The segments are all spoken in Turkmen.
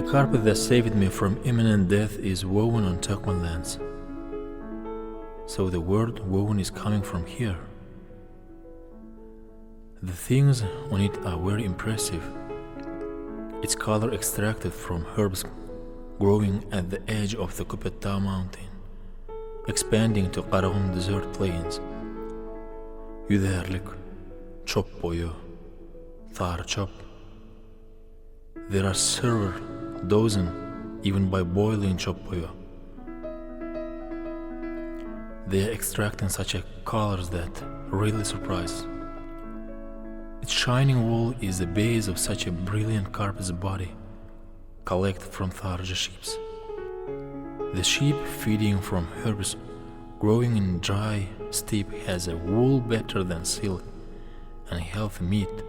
The carpet that saved me from imminent death is woven on Turkmen lands. So the word woven is coming from here. The things on it are very impressive. Its color extracted from herbs growing at the edge of the Kupetta mountain, expanding to Karakum desert plains. Yüderlik, çöp boyu, tar çöp. There are several dozen even by boiling çöp boyu. They are extracting such a colors that really surprise. Its shining wool is the base of such a brilliant carpet's body, collected from Tharja sheep. The sheep feeding from herbs growing in dry steppe has a wool better than silk and healthy meat.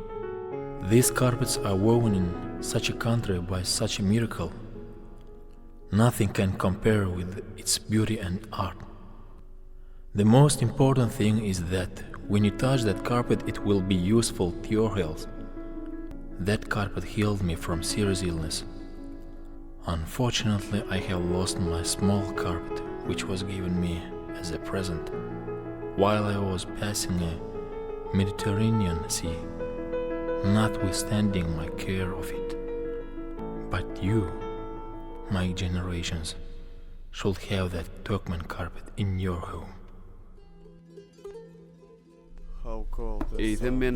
These carpets are woven in such a country by such a miracle. Nothing can compare with its beauty and art. The most important thing is that when you touch that carpet, it will be useful to your health. That carpet healed me from serious illness. Unfortunately, I have lost my small carpet, which was given me as a present while I was passing a Mediterranean Sea, notwithstanding my care of it. But you, my generations, should have that Turkmen carpet in your home. Eýsem men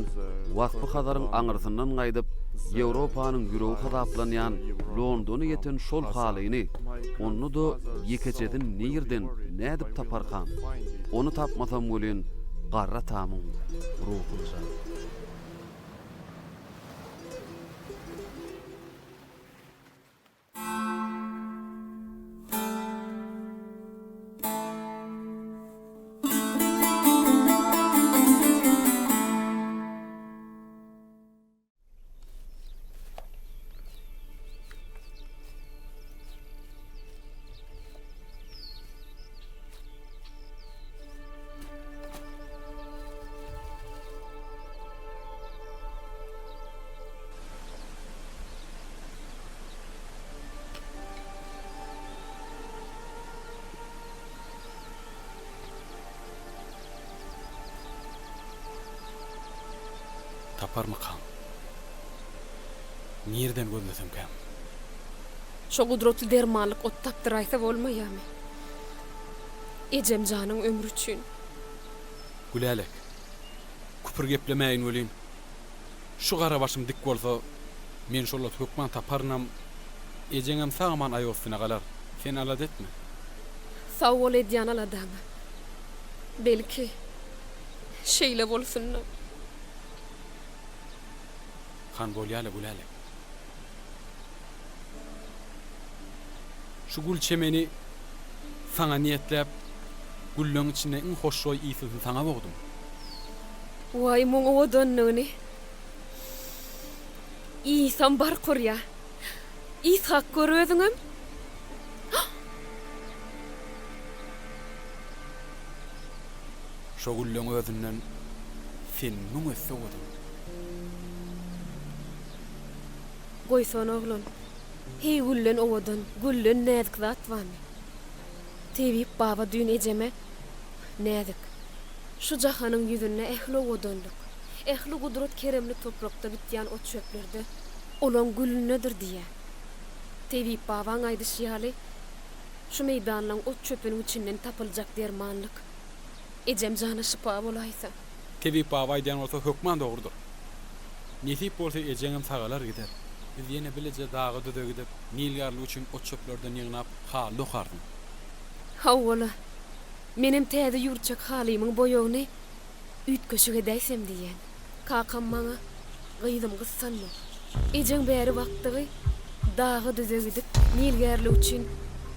wasfy hadaryň aňyrsyndan gaýdyp Ýewropanyň ýüregi hadaplanan Londony ýeten şol halyny onu da ýekeçeden nirden nädip taparkan onu tapmasam bolen garra tamam ruhunja. Tapar mı kan? Nereden gözlesem kam? Şo gudrotly dermanlyk ot tapdyraýsa bolmaýarmy? Ejem janyň ömrü üçin. Gülalek. Kupur geplemeýin welin. Şu gara başym dik bolsa, men şolla hökman taparnam. Ejeňem sağman aýostyna galar. Sen alad etme. Sağ ol edýän aladamy. Belki şeýle bolsunlar. Kan bolýaly Gülalek. Şu gül çemeni sana niyetlep güllüň içinde iň hoşroý ýysyny sana bogdum. Way muň owadannyny. İsam bar kurya. İshak görüýüňem. Şu güllüň özünden sen muň ösdüm. Goýsan oglun. Hey güllen owadan, güllen näzik zat barmy? Tebip baba dün ejeme näzik. Şu jahanyň ýüzüne ehli owadanlyk, ehli gudrat keremli toprakda bitýän ot çöplerde olan gülünnedir diýe. Tebip babaň aýdyşýaly şu meýdanlaryň ot çöpüniň içinden tapyljak dermanlyk. Ejem jana şipa bolaýsa. Tebip baba aýdýan bolsa hökman dogrudur. Nesip bolsa ejeňem sagalar gider. Biz yine bilece dağı düdö gidip Nilgarly üçin o çöplerden ýygnap haly okardyň. Hawala. Menim täze ýurtjak halymyň boýogyny ütköşüge däýsem diýen. Kakam maňa gyýdym gyssanma. Ejeň bäri wagtygy dağı düdö gidip Nilgarly üçin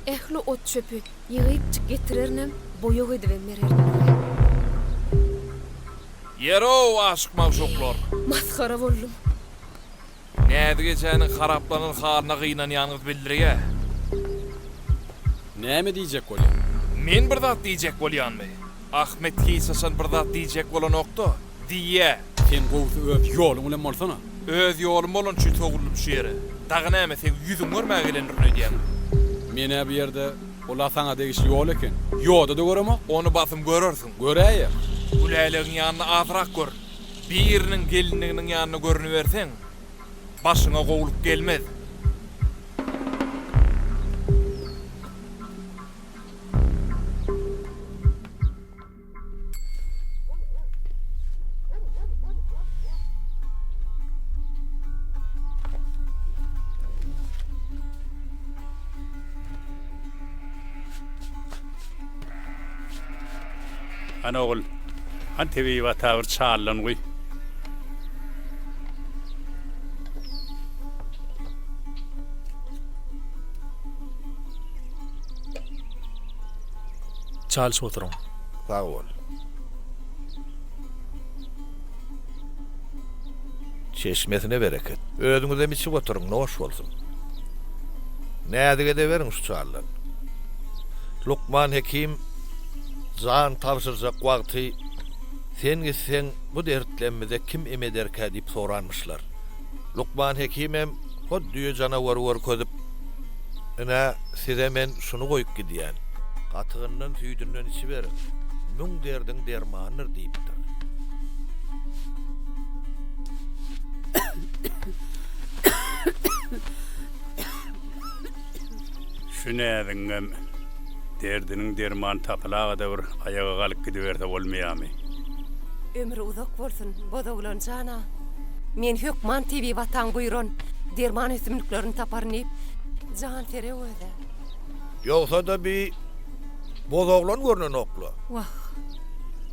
ehli ot çöpü ýygyp getirernem boýog edip bererdim. Yero aşyk mawşuklar. Maskara boldum. Näde geçäniň haraplanan harna gynanýanyňyz bildirýär. Näme diýjek bolýar? Men bir zat diýjek bolýanmy? Ahmet Kisasan bir zat diýjek bolanokdy. Diýe. Sen gowsy öz ýolun bilen bolsana. Öz ýolum bolan şu togulup şu ýere. Dağı näme sen yüzüň görmäge gelendir diýen. Mene bir ýerde ola saňa degişli ýol eken. Ýoda da görema, Onu basym görersiň. göräýär. Gülälegiň ýanyna azrak gör. Biriniň gelinliginiň ýanyna görünü berseň, başyňa gowulup gelmez. Ana oğul, han tebi va tavır çağırlan goy. Charles oturum. Sağ ol. Çeşmesine bereket. Özüňize miçip oturun, noş bolsun. Nädige de berin şu çağırlan. Lukman Hekim zan tapşyrjak wagty sen gitsen bu dertlenmede kim emederkä diýip soranmışlar. Lukman Hekim hem hoddy janawar ködüp ina size men şunu goýup gidýän. Gatygynyň süýdünden içi berin. Müň derdiň dermanyr diýipdir. Şu nädiňem derdiniň derman tapylaga da bir ayaga galyp gidiberde bolmaýarmy? Ömrü uzak bolsun, bodoglan jana. Men Hökman TV vatan buyurun, derman ösümlüklerini taparnyp, jan fere öde. Ýogsa da bir bozoglan görnen okla. Wah,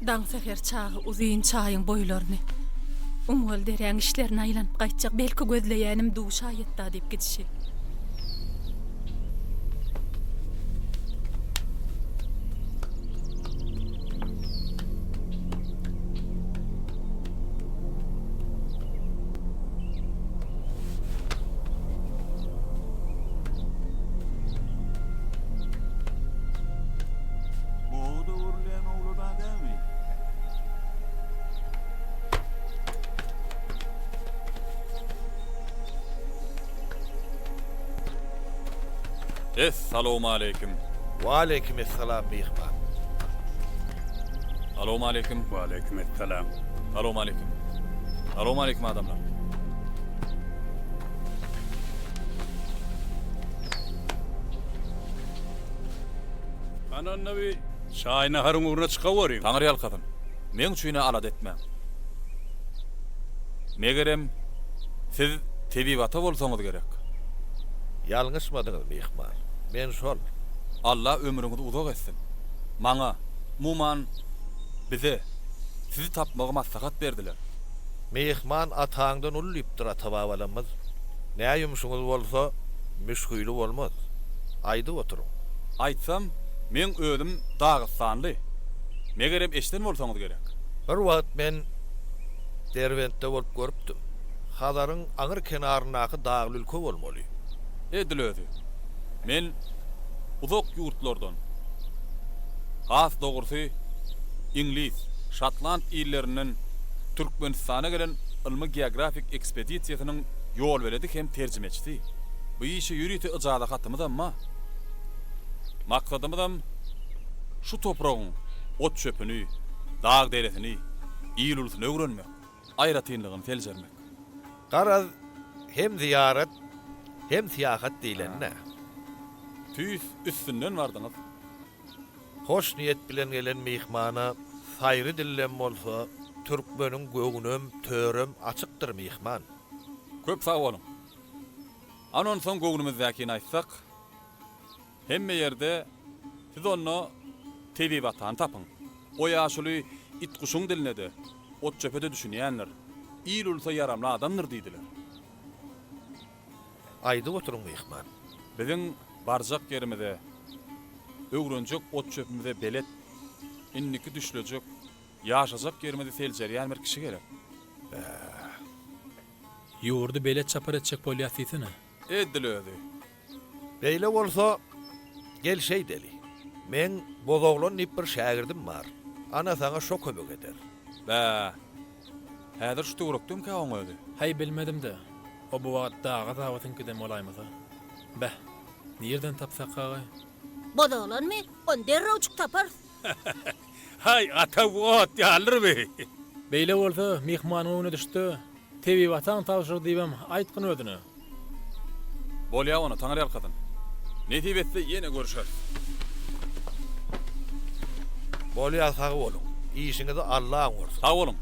daň sefer çağı uzyn çaýyň boýlaryny. Umul derän işlerini aýlanyp gaýtjak, belki gözleýänim duşa ýetdi diýip gidişi. Assalamu alaykum. Wa aleykümselam mihman. Assalamu alaykum. Wa aleykümselam. Assalamu alaykum. Assalamu alaykum adamlar. Ananna bir çaýyna harın uğruna çıkawaryň. Taňyr ýalkadyn. Men üçin alad etmem. Megerem siz tebibata bolsaňyz gerek. Ýalňyşmadyňyz mihman. Men şol. Allah ömrüňizi uzak etsin. Maňa, muman bize sizi tapmagy maslahat berdiler. Mehman ataňdan ulypdyr atababalamyz. Näme ýumuşyňyz bolsa, müşgüli bolmaz. Aýdy oturuň. Aýtsam, men özüm Dağıstanly. Megerem eşden bolsaňyz gerek. Bir wagt men Derwentde bolup görüpdim. Hadaryň aňyr kenarynaky dağly ülke bolmaly. Edil özü. Men uzak ýurtlardan, has dogrusu İngiliz, Şatland illerinden Türkmenistana gelen ilmi geografik ekspedisiýasynyň ýol beredi hem terjimeçisi. Bu işi ýürüti ijada hatymyz amma maksadymyzam şu topragyň ot çöpüni, dağ deretini, ýylysyny öwrenmek, aýratynlygyny teljermek. Garaz hem ziyaret hem siyahat diýlenne. Tüýs üstünden bardyňyz. Hoş niyet bilen gelen mihmana saýry dillen bolsa, türkmeniň göwnüm, törüm açykdyr mihman. Köp sag bolun. Anon soň göwnümizdäkini aýtsak, hemme ýerde siz onu tebibatan tapyň. O ýaşuly it kuşuň diline de, ot çöpede düşünýänler. İýil ulsa yaramly adamdyr diýdiler. Aýdy oturuň mihman. Biziň barjak yerimize, öwrenjek ot çöpümize belet, inniki düşlejek, ýaşajak yerimize seljerýän bir kişi gerek. Ýurdy belet çapar etjek bolýasysyna. Edil özü. Beýle bolsa, gel şey deli. Men bozoglan nip bir şägirdim bar. Ana saňa şo kömek eder. Bä. Häzir şu tugrukdym ka oňa özü. Hay bilmedim de. O bu wagt daga zawatyn gidem olaýmasa. Bäh, nerden tapsak agay? Bodalanmy? On derrowçuk tapar. Hay ata wot ýalır be. Beýle bolsa, mehmanyň öňüne düşdi. Tebi watan tawşyr diýbem, aýtgyn ödüni. Bolýa onu taňar ýalkadyn. Netip etse ýene görüşer. Bolýar sag bolun. İşiňizi Allah görsin. Sag bolun.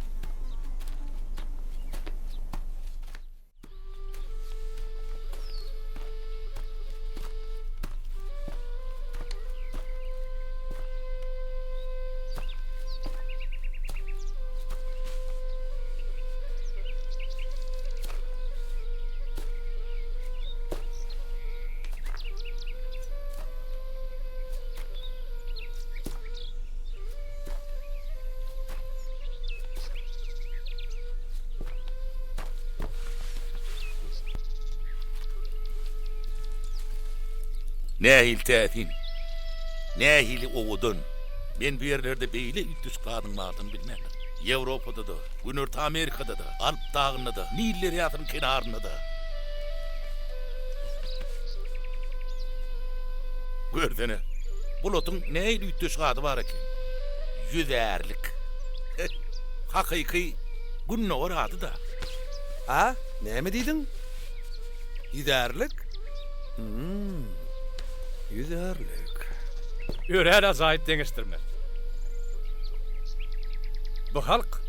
Nähil tätin. Nähili owudun. Men bu yerlerde beýle üttüs kadynlardan bilmem. Ýewropada da, Günörtü Amerikada da, Alp dağında da, Nil deriýasynyň kenarynda da. Gördüne. Bulutun nähil üttüs kady bar eken. Yüzärlik. Hakyky Günnor ady da. Ha? Näme diýdin? Yüzärlik? Yüzärlik. Örer azayt deňişdirme. Bu halk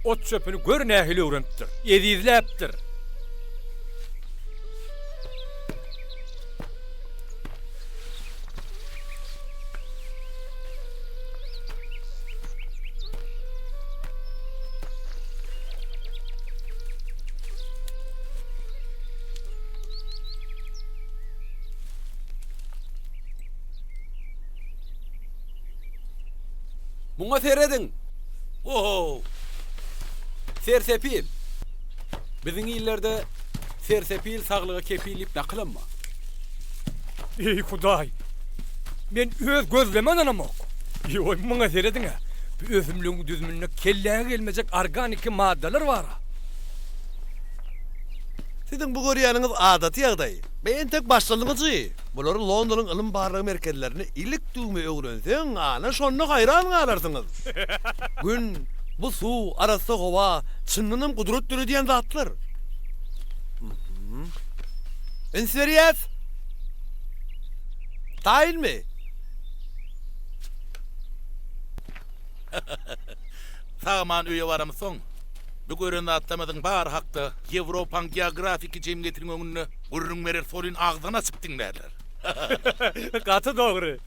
ot çöpünü gör nähili öwrenipdir. Ýedizläpdir. Muňa seredin. Oho! Sersepil. Biziň ýyllerde sersepil saglyga kepilip naklanma. Ey Hudaý. Men öz gözlemen anamok. Ýoý muňa seredin. Bu özümlüğün düzmününe kelläge gelmejek organik maddeler var. Siziň bu görýäniňiz adaty ýagdaý. Men tek başlanýagy. Bular Londonyň ilim barlygy merkezlerini ilik düğme öwrenseň, ana şonu haýran galarsyňyz. Gün, bu su, arasy gowa, çynnyň gudrat döre diýen zatlar. Enseriýet. Taýilmi? Saman öýe baramyň. Bu görende atlamadyň bar hakda Ýewropaň geografik jemgyýetiniň öňünde gurrun merer solyn agdan açyp diňlerler. Gaty dogry.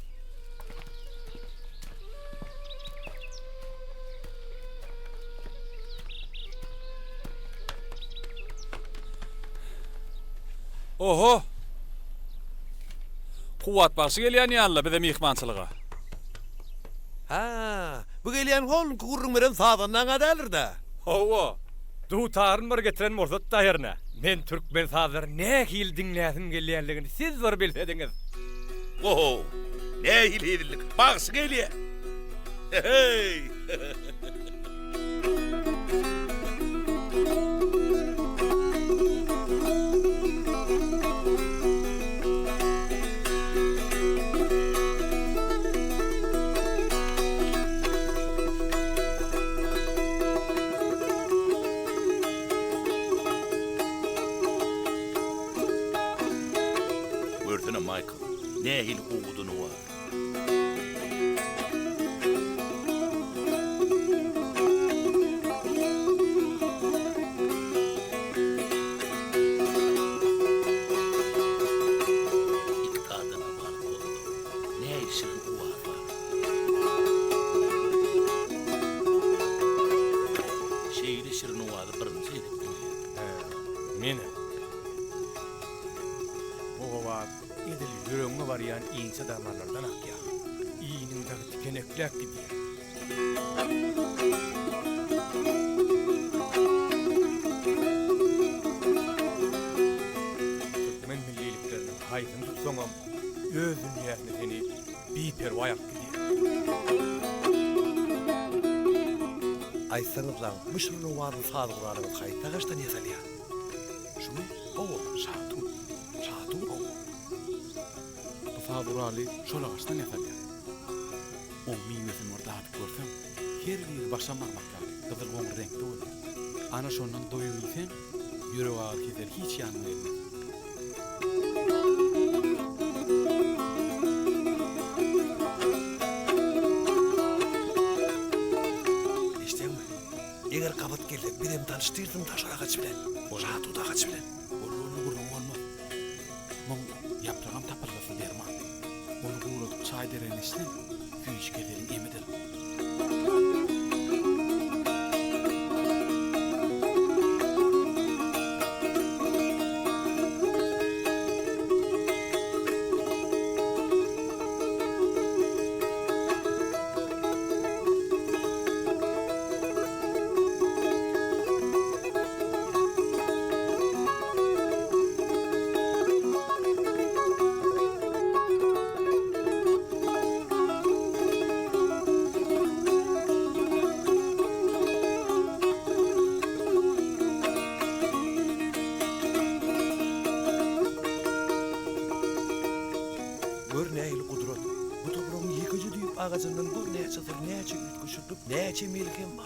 Oho. Kuwat başı gelýän ýaly bize mehmançylyga. Ha, bu gelýän hol gurrun meren sadandan gadalyr da. Hawa. Du taryn bir getiren morzat daýerna. Men türkmen sazlar nähil diňläsim gelýänligini siz bir bilsediňiz. Oho! Nähil hedilik, bagsy gelýär. Hey! Gördüne Michael, nähil owuduny var. İktadyna bar boldy. Nähil şirin owar bar. Şeýle şirin owady birinji edip. Meni. Owa edil yüreğime barýan iňçe damarlardan akýar. Iýningdäki tikenekler gidýär. Türkmen milliliklerini haýdyn tutsaňam, öz dünýäsine seni biperwa ýap gidýär. Aýtsaňyz lan, bu şunu wady sadyklaryň haýta gaçdan ýasalýar. Şatu. Bu faburaly şol ağaçdan ýasalýar. O miňesin orda atyp görsem, her biri başa marmaklar, gyzyl goňur reňkde bolýar. Ana şondan doýuýsan, ýüreg agyr keser, hiç ýanyna gelmez. Eger kabat gelsek, birem tanıştyrdım taşara kaç bilen. Şatu da kaç bilen. Onu gurun olmaz. Mon yaprağım tapırlasın derman. Onu guratıp çay derenişten güýç gelerin emidir. Gör näýil gudrat. Bu toprağın ýekiji düýüp agajyndan bu näçedir, näçe üýtgüşürüp, näçe melkem bar.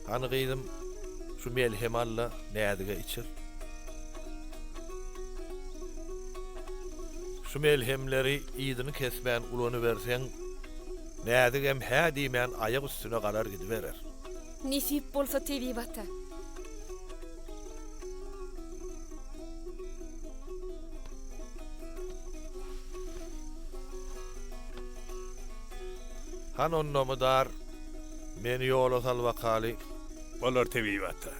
Anygyydym şu melhem alla nädige içir. Şu melhemleri ýydyny kesmän ulany berseň, nädigem hä diýmän aýak üstüne galar gidiberer. Nisip bolsa tebi bata. Han onnomudar meni ýola sal wakaly. Bolar tebi bata.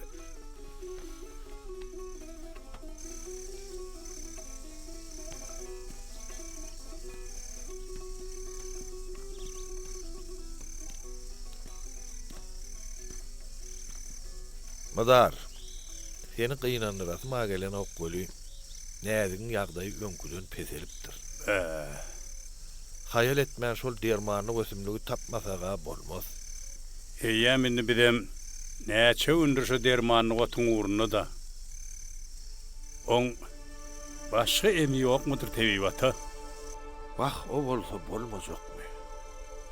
Madar, seni kıynandırasıma gelen ok golü, nädigiň ýagdaýy öňküden peselipdir. Hayal etmän şol dermanyny gösümlügi tapmasaga bolmaz. Eýämini birem näçe gündür şu dermanyny gotuň uğruna da. On başga emi ýokmudyr tebi bata? Wah, o bolsa bolmajakmy?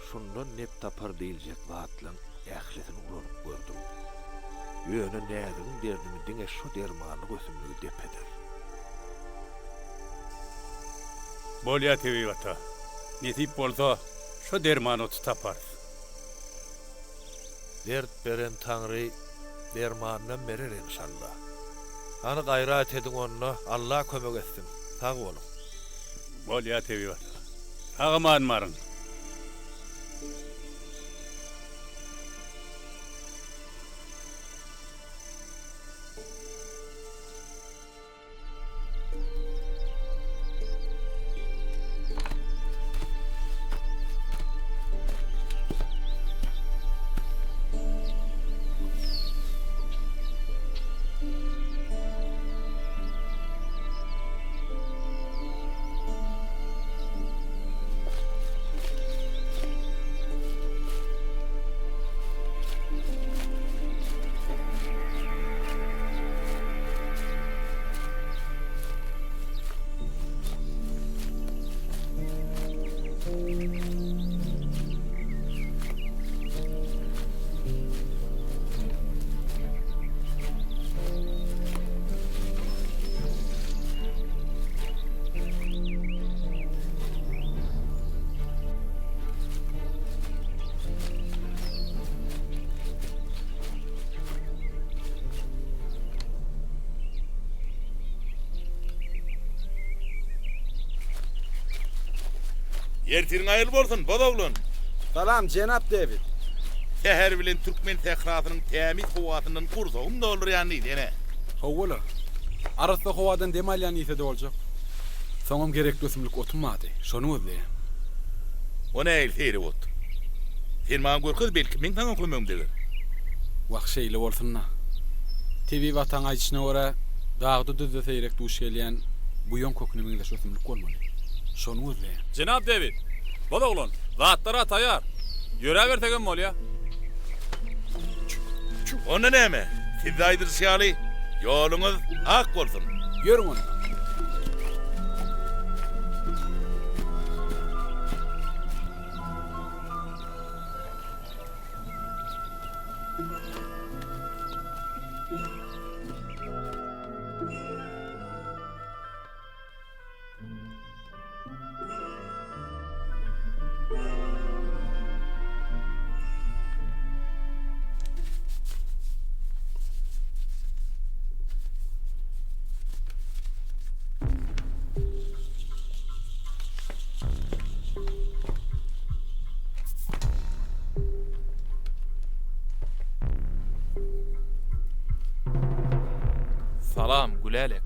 Şundan nep tapar diýiljek wagtlaň ählisini ulanyp gördüm. Ýöne nädigiň derdimi diňe şu dermanyny gösümlügi depeder. Bolýa tebi bata. Netip bolsa şu dermany tapar. Dert beren Taňry dermanyny berer inşallah. Any gaýrat ediň onu, Allah kömek etsin. Sag bolun. Bolýa tebi bata. Agaman maryň. Ertirin ayıl bolsun, bodoglun. Salam Cenap David. Seher bilen Türkmen tehratynyň tämiz howatynyň gursagym da olur ýany dene. Howala. Arasda howadan demalyan ýete de boljak. Soňam gerekli ösümlik otunmady. Şonu özleýän. O näil heri bot. Sen maňa görküz belki men taňa kömegimdir. Wagt şeýle bolsunna. TV watan aýçyna ora dağda düzde seýrek duş gelýän bu ýon köküne meňdeş ösümlik bolmaly. Şonu özleýän. Cenab David, bodoglun, zatlara taýar. Ýöräber tegen bolýa. Onda näme? Siz aýdyrşýaly, ýoluňyz ak bolsun. Ýörüň onu. Salam, Gülelek.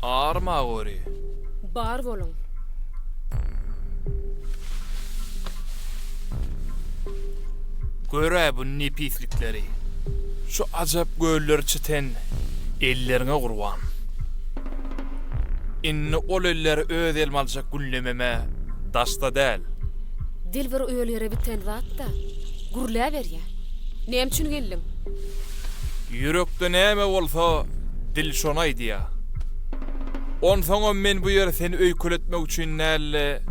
Ağırma gori. Bar bolun. Göre bu nipislikleri. Şu acap göller çiten ellerine kurban. Inni ol eller öz elmaljak güllememe dasta del. Dilber öýelere biten zat da. Gurla berýär. Nem üçin geldim? Yürekde näme bolsa dil şonaýdy ýa. Onsoňam men bu ýere seni öýköletmek üçin näle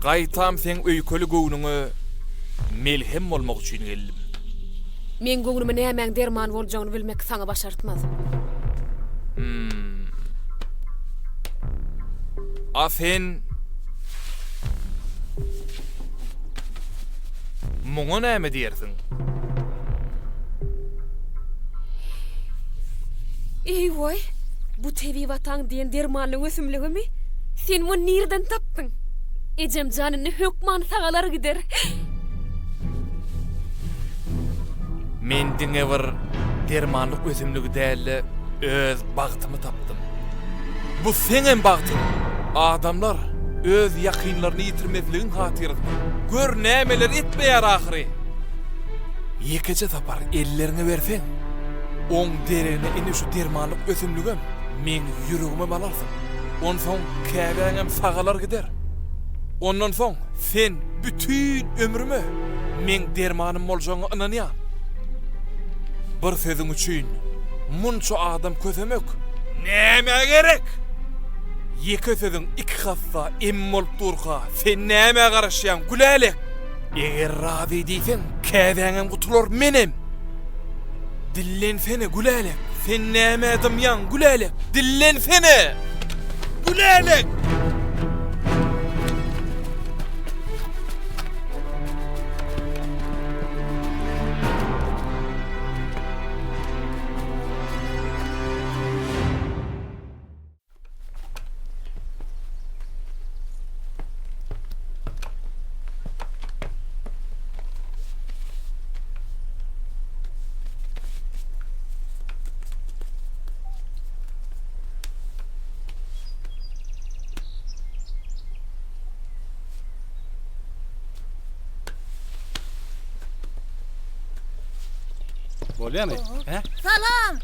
gaýtam sen öýköli göwnüňi melhem bolmak üçin geldim. Men göwnüme nämeň derman boljagyny bilmek saňa başartmaz. Afen muňa näme diýersiň? Ey voy, bu tevi wataň diýen dermanlyň ösümligimi? Sen mu nirden tapdyň? Ejem janyny hökman sagalar gider. Men diňe bir dermanlyk ösümligi däli öz bagtymy tapdym. Bu seňem bagtyň. Adamlar öz ýakynlaryny ýitirmezligiň hatyrynda gör nämeler etmeýär ahyry. Ýekece tapar ellerine berseň, oň derine ine şu dermanlyk ösümligim men ýüregime balarsyň. Onsoň käbäňem sagalar gider. Ondan soň sen bütün ömrümi men dermanym boljagyna inanýan. Bir sözüň üçin munça adam kösemek näme gerek? Ýeke sözüň iki hassa em bolup durga sen näme garaşýan Gülelek? Eger razy diýsen käbäňem gutulur menem. Dillensene Gülelek. Sen näme edimýan Gülelek? Dillensene. Gülelek. Bolýarmy? He? Salam,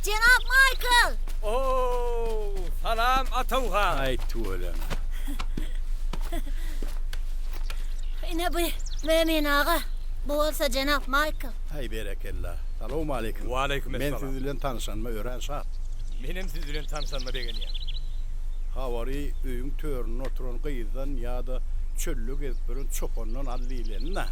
Cenap Michael. Oo, salam Atawha. Aýtdy ölen. Ine bu men ağa. Bu olsa Cenap Michael. Hay berekellah. Salam aleikum. Wa aleikum Men esselam. siz bilen tanışanma ören şart. Menem siz bilen tanışanma begenýär. Hawary öýüň törüne oturan gyýdan ýa-da çöllük ezberin çopondan allylenna.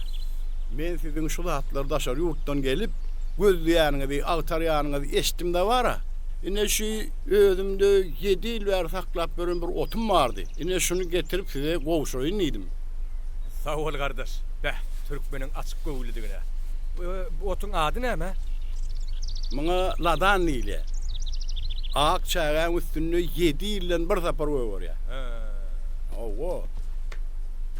Men sizin şu zatlar daşar ýurtdan gelip gözleýäniňizi, agtarýanyňyzy eşitdim-de bara. Ine şu özümde 7 ýyl bäri saklap beren bir otum bardy. Ine şunu getirip size gowşaýyn diýdim. Sağ ol kardeş. Bäh, türkmeniň açyk göwlidigine. Bu otun ady näme? Muňa ladan diýilýär. Ak çağın üstünü 7 ýyldan bir sapar öwür ya. Owo.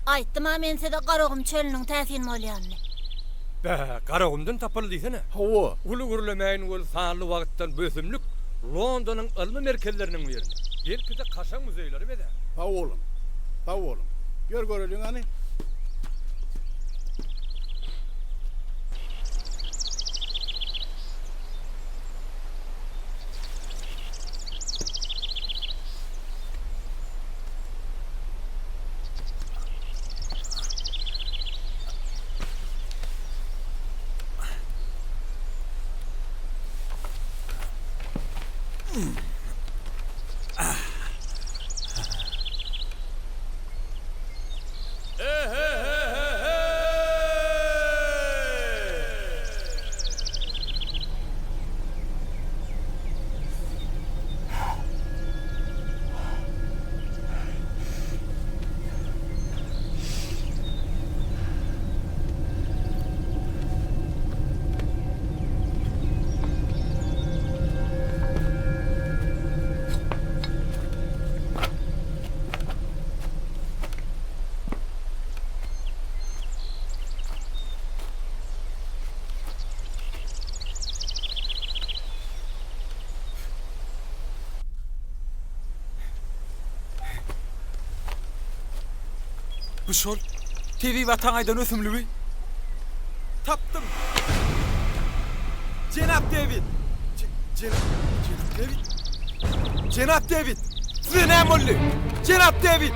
Aýtdym men size Garagym çölüniň täsirini bolýanyny. Garagymdan tapyldyysana. Owo. Ulu gürlemäýin bol sanly wagtdan bösümlük Londonyň ilmi merkezleriniň birini. Belki de Kaşan müzeýleri beder. Ha oğlum. Ha oğlum. Gör göreliň hani. Bu şol TV Vatan Aýdan ösümlügi. Tapdym. Cenap David. Cenap David. Cenap David. Size näme boldy? Cenap David.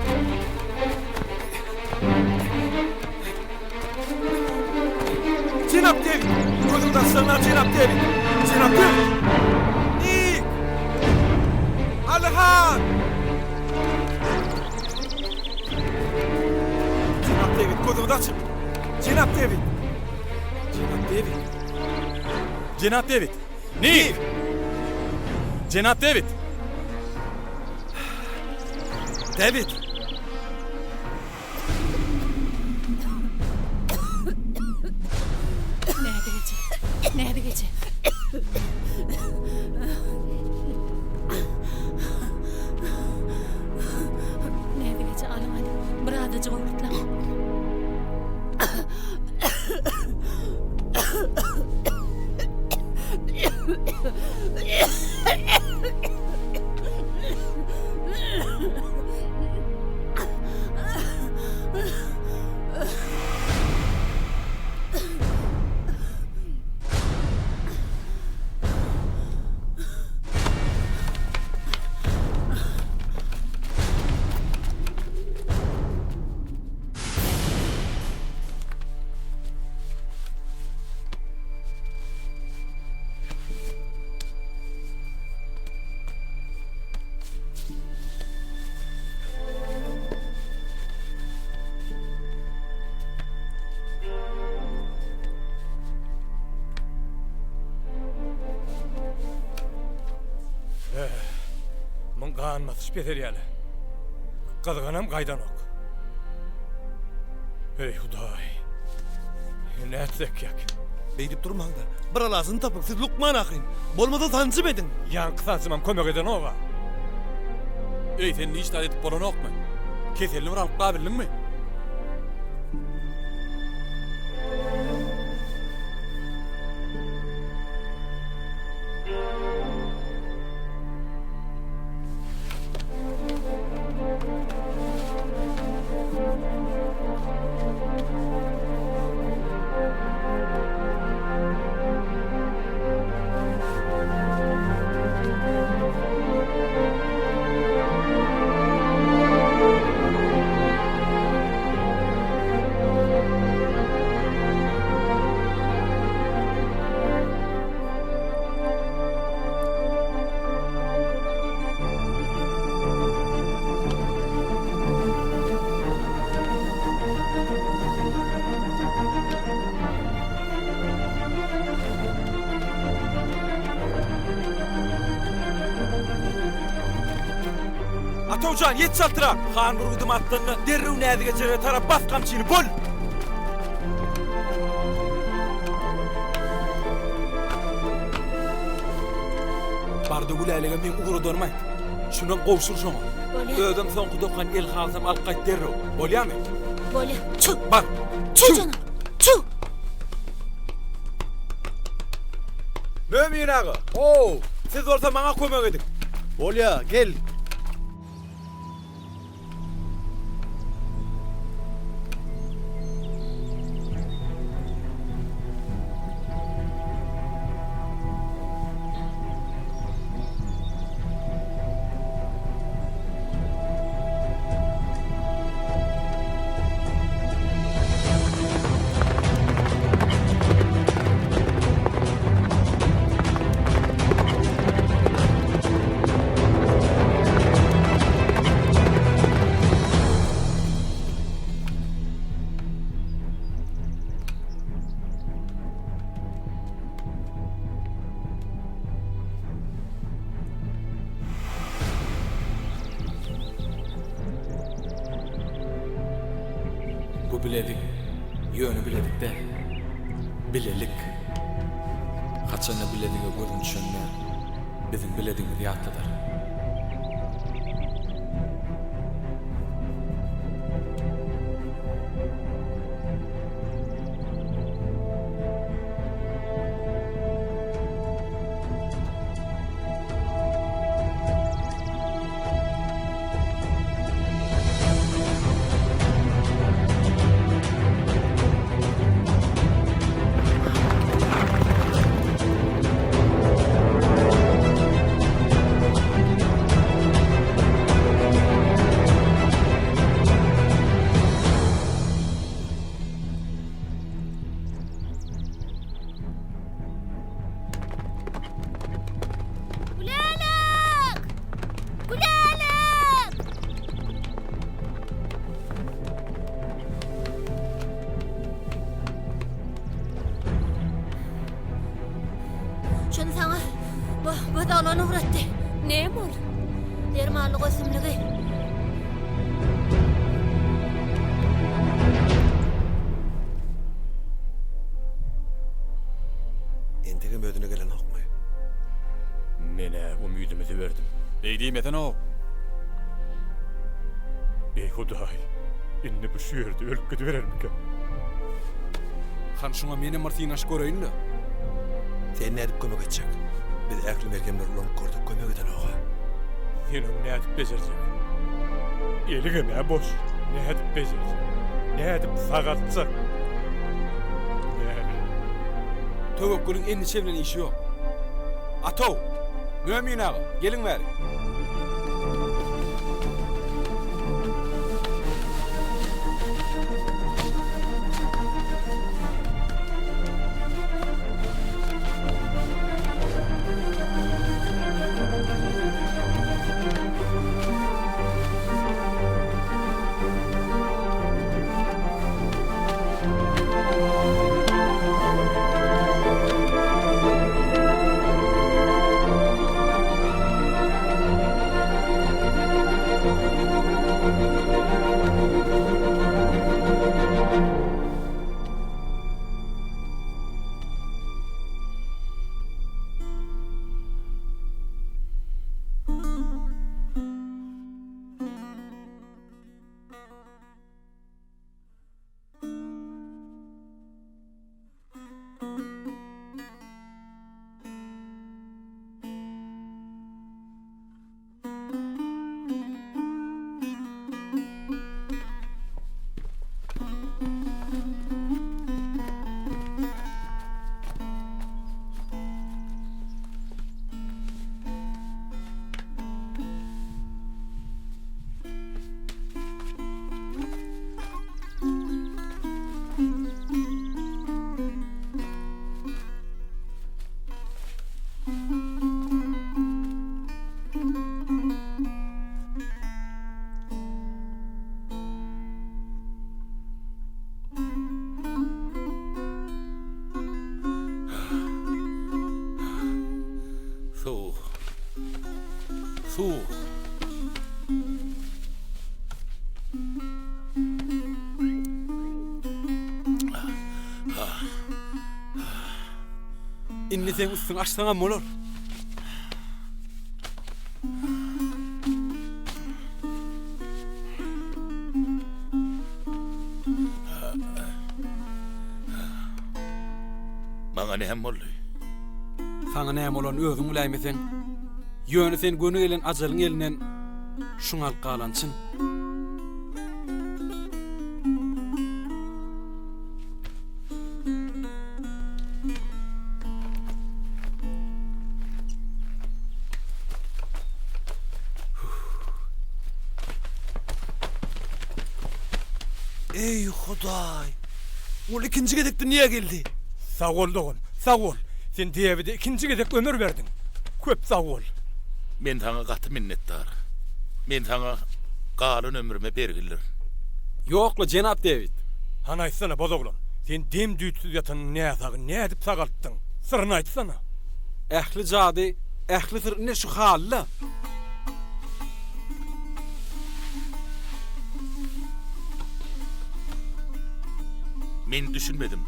Cenap David. Gözümden sığınar Cenap David. Cenap David. Nick. Alhan. Cenap David, gözümü açın. Cenap David. Cenap David. Cenap David. Nick. Cenap David. David. Näde gece? Näde gece alım hadi. Birazcık uyutla. Mun gaanmatyş beter ýaly. Gazganam gaýdan ok. Ey Hudaý. Nätsek ýak. Beýdip durmaň da. Bir alasyny tapyp siz Lukman akyň. Bolmasa tanjyp edin. Ýanky saçymam kömek eden oga. Ey sen niçin edip boranokmy? Keselini bir alyp gabyllyňmy? Atawjan yet çaltyra. Han bir udum atdyny derrew näde geçere tarap bas kamçyny bol. Arda gülälige men ugru durmayt. Şundan gowşur şoňa. Özüm soňky dokan el halsam alyp gaýt derro. Bolýarmy? Bolýa. Çu. Bar. Çu canım. Çu. Mömin ağa. Oo, siz olsa bana kömek edin. Bolya gel. Bu biledik, yönü biledik de, bilelik. Kaçana bilediğe gözün düşenler, bizim bilediğimiz yatlıdır. Gülelik. Gülelik. Şunu sana bu dağlanı uğrattı. Näme ol? Dermanlyk ösümlügi. Entege mödüne gelen hokmy? Mene umydymyzy berdim. Eýdim eten o. Ey Hudaý, inni bu şu ýerde ölüp gidiberermiken? Han şuna meni Martinaş göreyinle. Sen nädip kömek etjek? Biz äkli mergemler ulanıp gördük, kömek eden oğa. Senin nädip bejerjek? Elige nä boş, nädip bejerjek? Nädip sagatjak? Töwekkülün enni çevren işi yok. Ataw, Mömin ağa, gelin bäri. İnni sen üstün açsana mı olur? Maňa näme boldy? Sana näme bolan özüň biläýmesen, ýöne sen göni gelen ajalyň elinden şuňa galançyn. Ey Hudaý. Ol ikinji gedekde niye geldi? Sağ ol doğun, sağ ol. Sen diýebide ikinji gedek ömür berdiň. Köp sağ ol. Men taňa gaty minnetdar. Men taňa galan ömrüme bergilir. Ýokla jenap David. Hana aýtsana bozoglan. Sen dem düýtüz ýatan näsagy nädip sagaltdyň? Syryny aýtsana. Ähli jady, ähli sır ne şu halla? Men düşünmedim.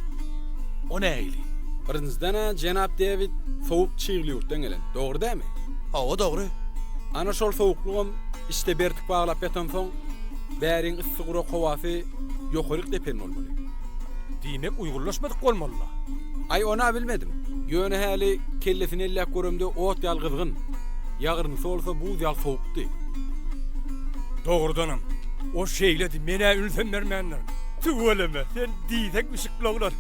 O näýli? Birinizden jenap David soğuk çiğliýurdan gelen. Dogry dämi? Ha, o dogry. Ana şol soğuklugam işte bertik bağlap ýatan soň bäriň yssygyra howasy ýokaryk depen bolmaly. Diýmek uýgurlaşmadyk bolmaly. Ay ona bilmedim. Ýöne häli kellesini ellek görümde ot ýal gyzgyn. Ýagryny solsa bu ýal soğukdy. Dogrudanam. O şeýledi mene ülsen bermänler. Tuwalama, sen diýsek üşükler.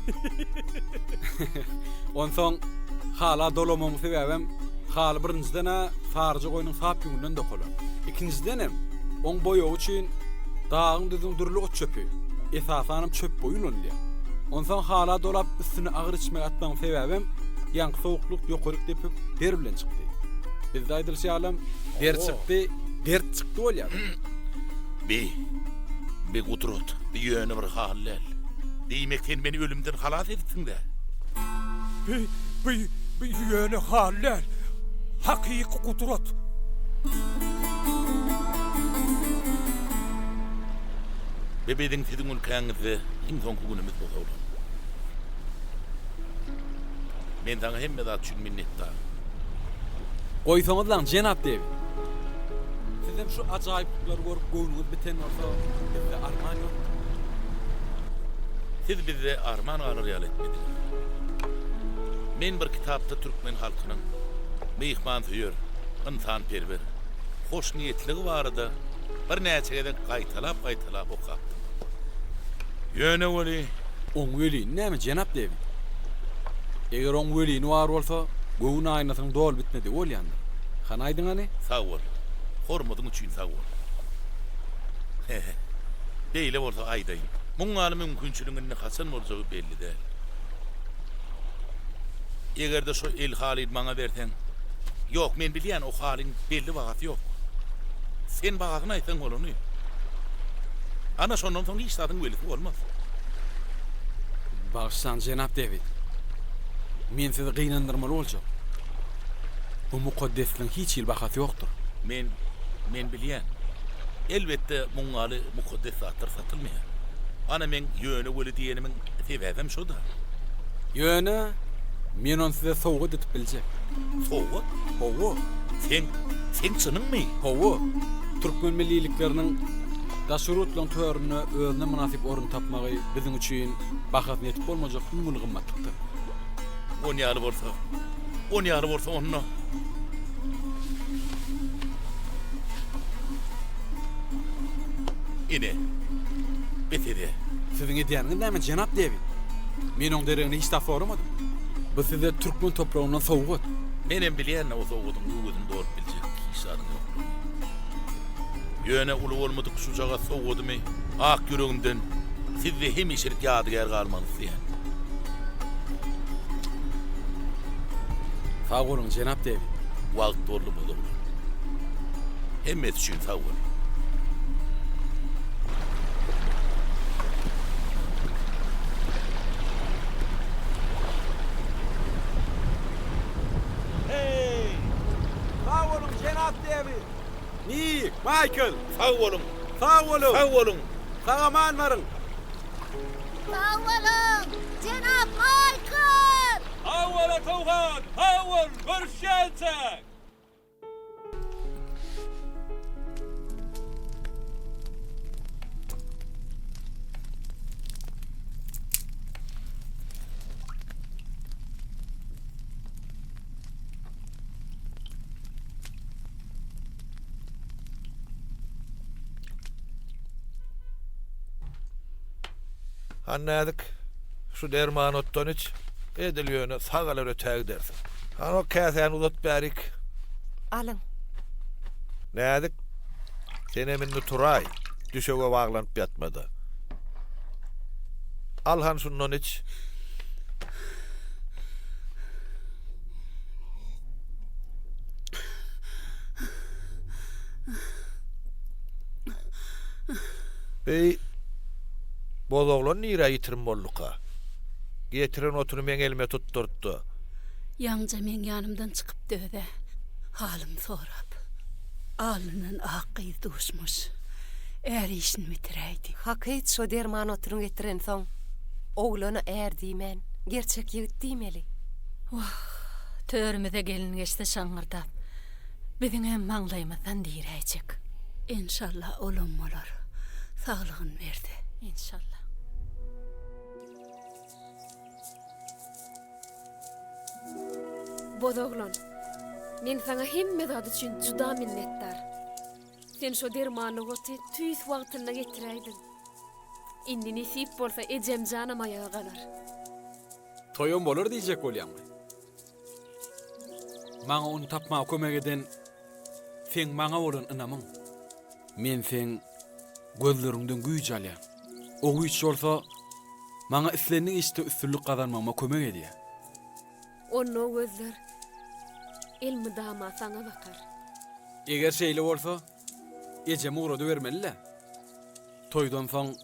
Onsoň hala dolamam sebäbem haly birinciden farjy goýnyň sap ýüngünden dokular. İkincidenem oň boýagy üçin dagyň düzüň dürli ot çöpü. Esasanam çöp boýun olýar. Onsoň hala dolap üstüne agyr içmek atmagyň sebäbem ýanky soğukluk ýokaryk depip der bilen çykdy. Biz aýdylşýalam der çykdy, dert çykdy bolýar. Be gutrot, bir ýöne bir hallel. Diýmek sen meni ölümden halas etdiň-de. Bu ýöne hallel. Hakyky gudrat. Bebediň siziň ülkäňizde iň soňky günümiz bolýar. Men taňa hemme zat üçin minnetdar. Goýsaňyz lan jenap David. Sizem şu ajaýyplyklary görüp göwnüňiz biten bolsa, bizde arman ýok. Siz bizde arman ýaly etmediňiz. Men bir kitapda türkmen halkynyň mehmansyýar, insanperwer, hoş niýetligi barada bir näçe gedek gaýtalap okapdym. Ýöne weli, oň weli näme jenap David? Eger oň weli bar bolsa, göwün aýnasyň dol bitmedi bolýandy. Hanaýdyň any? Sag bol. Hormadyň üçin sag bol. Beýle bolsa aýdaýyn. Muňaly mümkinçiligini hasan boljagy belli däl. Egerde şu el haly maňa bersen, ýok men bilýän o halyň belli wagt ýok. Sen bagagyny aýtsaň bolany. Ana şondan soň hiç tadyň welisi bolmaz. Bağışsan jenap David. Men sizi gynandyrmaly boljak. Bu mukaddesliň hiç ýyl bagasy ýokdur. Men bilýän. Elbetde muňaly mukaddes zatlar satylmaýar. Ana men ýöne weli diýenimiň sebäbem şoda. Ýöne men onu size soğuk edip biljek. Soğuk? Howo. Sen çynyňmy? Howo. Türkmen millilikleriniň daşurutlaň törüne özüne münasip orun tapmagy biziň üçin bahatny etip bolmajak umul gymmatlykdyr. On ýaly bolsa onu. Ine. Betede. Siziň edýäniňiz näme jenap David? Men oň deregini hiç tap soramadym. Bu size Türkmen toprağından soğuk. Menem bilýän o soğudum gözüm doğru biljek. Hiç adyň ýok. Ýöne uly bolmadyk şu jaga soğudymy? Ak ýüregimden sizde hemişelik ýadygar galmaňyz diýen. Sağ bolun jenap David. Wagt doğru bolur. Hemmet üçin sağ bol. Nick, Michael, sağ olun. Sağ olun. Sağ olun. Sağaman varın. Sağ olun, Cenab Michael. Awala Tawgan, awal görüşýänsek. Anladık. Şu derman ottan iç. Ediliyorunu sağalar ötəg dersin. Han o kəsən uzat bərik. Alın. Nädik? Sene minni turay. Düşöge bağlanıp yatmadı. Al han şundan iç. Bey, bozoğlan nira yitirim bolluka. Getiren otunu men elime tutturdu. Yanca men yanımdan çıkıp döde. Halim sorap. Alnının akıyı duşmuş. Eğer işini bitireydi. Hakayt şu derman oturun getiren son. Oğlanı eğer diymen. Gerçek yigit diymeli. Törümüze gelin geçti şangırdap. Bizim hem manglaymazdan direyecek. İnşallah olum olur. Sağlığın verdi. İnşallah. Bodoğlan, men sana hemme zat üçün juda minnettar. Sen şu dermanı otu tüys wagtynda getireydin. Indi nesip bolsa ejem janam ayağa galar. Toyum bolur diyecek bolýan. Maňa onu tapma kömek eden sen maňa bolan ynamyň. Men sen gözlerinden güýç alýan. O güýç bolsa maňa islerini işte üstünlük kazanmama kömek edýär. Onno gözler ilmi dama sana bakar. Eger şeýle bolsa ejem uğrady bermeli. Toydan soň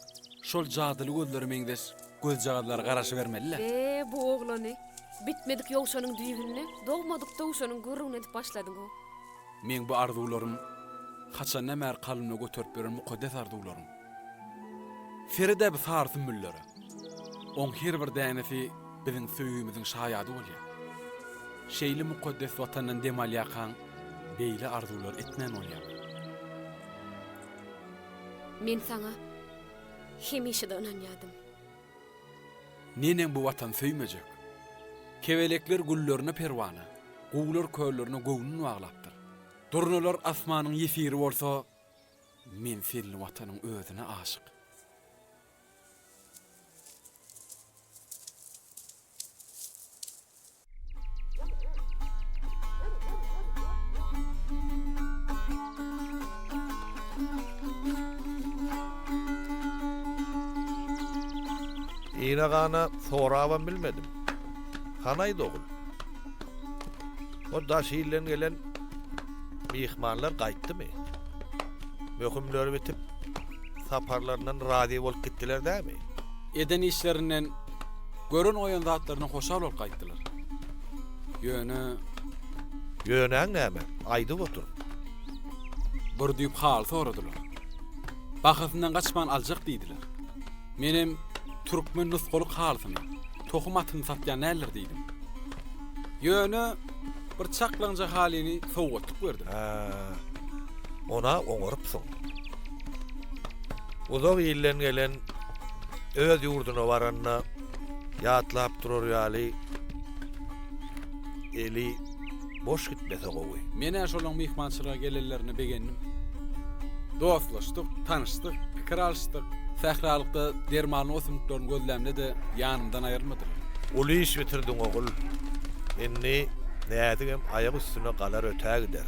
şol jadyly gözleri meňdes göz jagdylary garaşy bermeli. Bu oglany bitmedik ýowşanyň düýbüne, dogmadyk dowşanyň gurrun edip başladyň o. Men bu arzularym haçan nämer kalymna götürüp beren mukaddes arzularym. Feride bir sarsyn mülleri. On her bir dänesi biziň söýgümizin şaýady bolýar. Şeýli mukaddes watanyň demal ýakan beýle arzular etmän bolýar. Men sana hemişe de inanýardym. Nenen bu watan söýmejek. Kebelekler gullerini perwana, gowlar köýlerini gowuny baglapdyr. Durnalar asmanyň ýefiri bolsa, men selli watanyň özüne aşyk. Ýene gana soraban bilmedim. Hanaýdy ogul. O daşylen gelen mihmanlar gaýtdymy? Möhümleri bitip saparlarından radi bolup gitdiler dämi? Eden işlerinden görün oýan zatlaryna hoşal bolup gaýtdylar. Ýöneň näme? Aýdyp otur. Bir düýp hal soradylar. Bakasından kaçman aljak diýdiler. Menim Türkmen nuskoluk halsyny, tohumatyny satýan näler diýdim. Bir çaklanca halini sowatyp berdim. Ona oňurypsyň. Uzak ýyldan gelen öz ýurduna baranna ýatlap durar ýaly eli boş gitmese gowy. Men şolaň mihmançylyga gelenlerini begendim. Dostlaşdyk, tanışdyk, pikir alşdyk. Sähralykda dermanyň osumluklaryny gözlemle de ýanymdan aýrylmadylar. Uly iş bitirdiň ogul. Enni nädigem aýak üstüne galar ötäg der.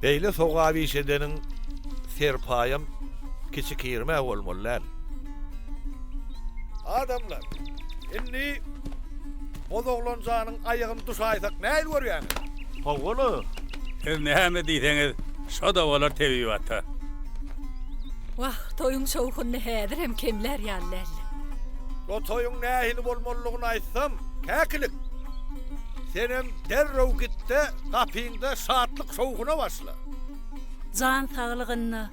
Beýle sogaby iş edeniň serpayam kiçik ýerme bolmalylar. Adamlar, enni bozoglan janyň aýagyny duşaýsak näil görýän? Howly? Näme diýseňiz, şo da bolar tebi wata. Wah, toyun şowkuny häzir hem kemler ýalylar. O toyun nähini bolmalygyny aýtsam, käkilik. Senem derrew gitde, gapyňda şatlyk şowkuna başla. Jan saglygyny,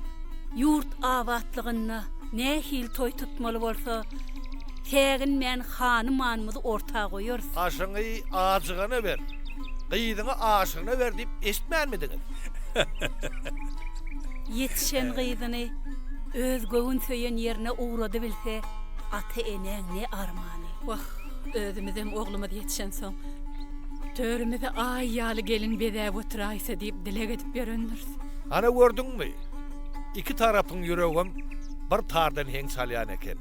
ýurt awatlygyny nähil toy tutmaly bolsa, tägin men hanym anymyzy ortaga goýarys. Aşyňy aşygyna ber. Gyýdyňy aşygyna ber diýip eşitmänmidiňiz? Yetişen gyýdyny öz göwün söýen ýerine uğrady bilse, ata eneň ne armany. Wah, özümizem ogluma yetişen soň törümize ay ýaly gelin bedäp oturaýsa diýip dilek edip berendir. Ana gördüňmi? İki tarapyň ýüregim bir tardan heň salýan eken.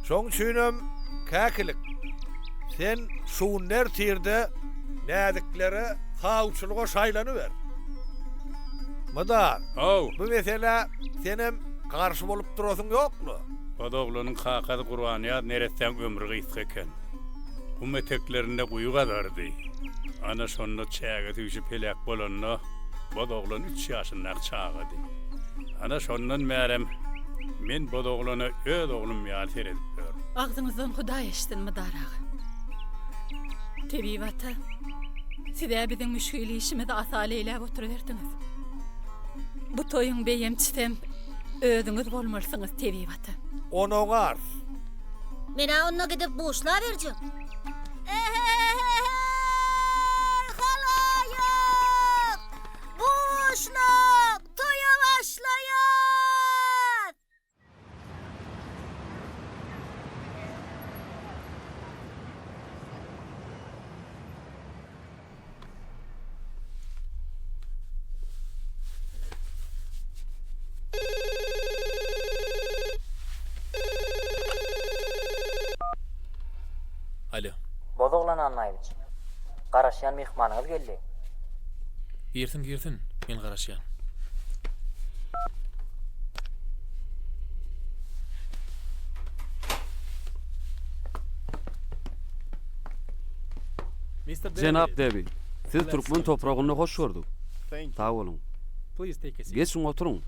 Şoň üçinem käkilik. Sen şuunlar tirde nädiklere hawçylyga şaýlanyber. Mada, bu mesele senem karşı bolup durasyň ýokmy? Bodoglanyň kakady Qur'anyat neretden ömrü gysga eken. Bu meteklerinde guyu gadardy. Ana şonda çäge tüýşip pelek bolanna bodoglan 3 ýaşyndaky çağady. Ana şondan märem men bodoglany öz oglum ýaly seredip ber. Ağzınızdan Hudaý eşitsin Madaragy. Tebibata, size bizim müşkili işimizi asale ile oturuverdiniz. Bu toyun beyemçisem özünüz bolmarsınız Tebibata. Onu gar. Mena onunla gidip boşluğa vereceğim. Halayık! Boşluk! Toya başlayın! Alo. Bodoglan anlaymış. Garaşyan mehmanınız geldi. Girsin, men garaşýan. Jenap David, siz Türkmen topragyna hoş gördük. Sağ olun. Please take a seat. Geçin oturun.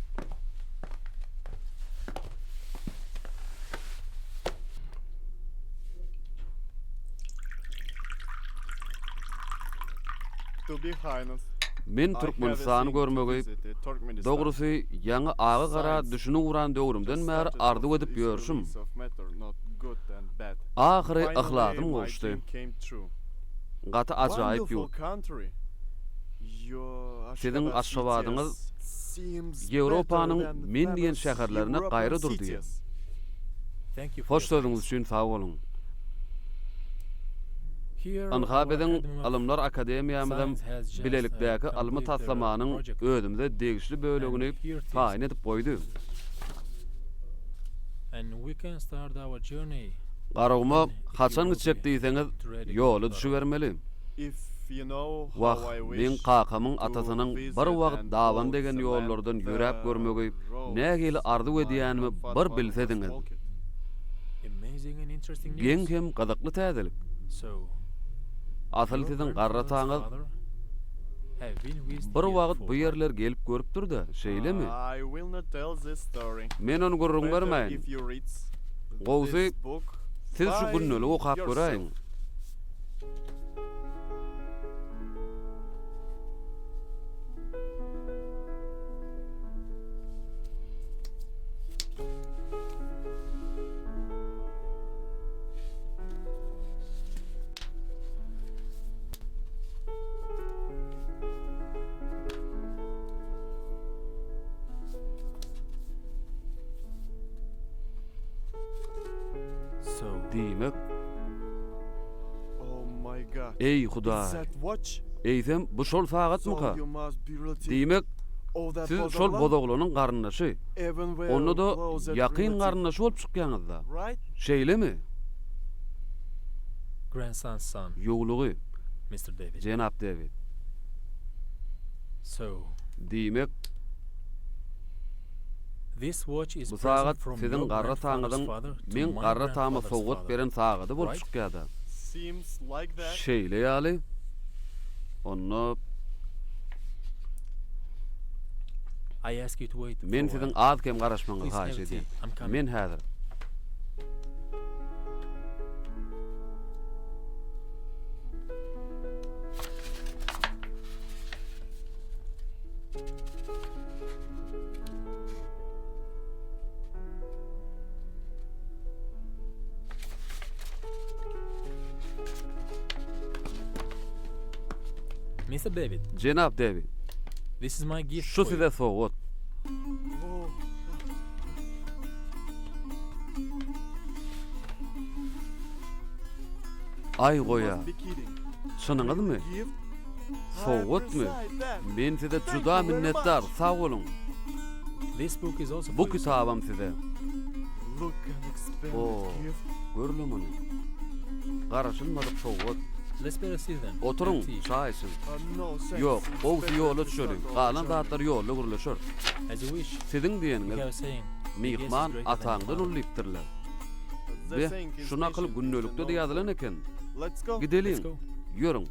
Men Türkmenistany görmegi, dogrusy ýaňy agy gara düşünü uran döwrümden bäri ardy edip ýörşüm. Ahyry ahladym goşdy. Gaty ajaýyp ýok. Siziň aşgabadyňyz Ýewropanyň men diýen şäherlerine gaýry durdy. Hoş sözüňiz üçin sag bolun. Anhabeden alımlar akademiyamyzdan bilelikdäki almy taslamanyň özümde degişli bölegini taýin edip goýdy. And we can start our journey. Garagma haçan gitjek diýseňiz ýoly düşübermeli. Wah, men kakamyň atasynyň bir wagt dawan degen ýollardan ýürep görmegi, nägeli ardy edýänimi bir bilsediňiz. Amazing and interesting news. Geň hem gazakly täzelik. So, Asal sizin garrataňyz bir wagt bu ýerler gelip görüp durdy, şeýlemi? Men onu gurrun bermeýin. Gowsy, siz şu günnüli okap göräýin. Diýmek. Ey Hudaý. Eýsem bu şol sagatmyka? Diýmek, siz şol bodoglanyň garyndaşy. Onu da ýakyn garyndaşy bolup çykýaňyzda. Şeýlemi? Grandson's son. Ýoglugy. Mr. David. Jenap David. So, diýmek, this watch is bu sagat from sizin your garra grandfather's taňyzyň father to men my garra taýma grandfather's sowgat father. beren sagady bolup Right? çykýarda. Seems like that. Şeýle ýaly. Onu I ask you to wait. men for a sizin while. az kem garaşmaňyzy Please have haýyş a edýän. seat. I'm coming. Men häzir. Mr. David, Jenap David. this is my gift Şu for size you. sowgat. Ay goýa. Şunuňyzmy? Sowgatmy? Men size juda minnetdar, sag bolun. This book is also Bu for you, sir. kitabam size. Look an expanded Oo, gift. görülüm onu. Garaşılmadık soğuk. Let's better see then. Oturun, Have tea. çay için. No, thanks. Yok, o Better yolu to düşürün. start Kalan off dağıtlar yolu guruluşur. As you wish. Sizin We have a diyeniniz, saying. mihman Yes, greater than atağından father. ulliptirler. The Ve saying is şuna kıl patient is günnölükte a de no. yazılan eken. Let's go. Gidelim. Let's go. Yürün.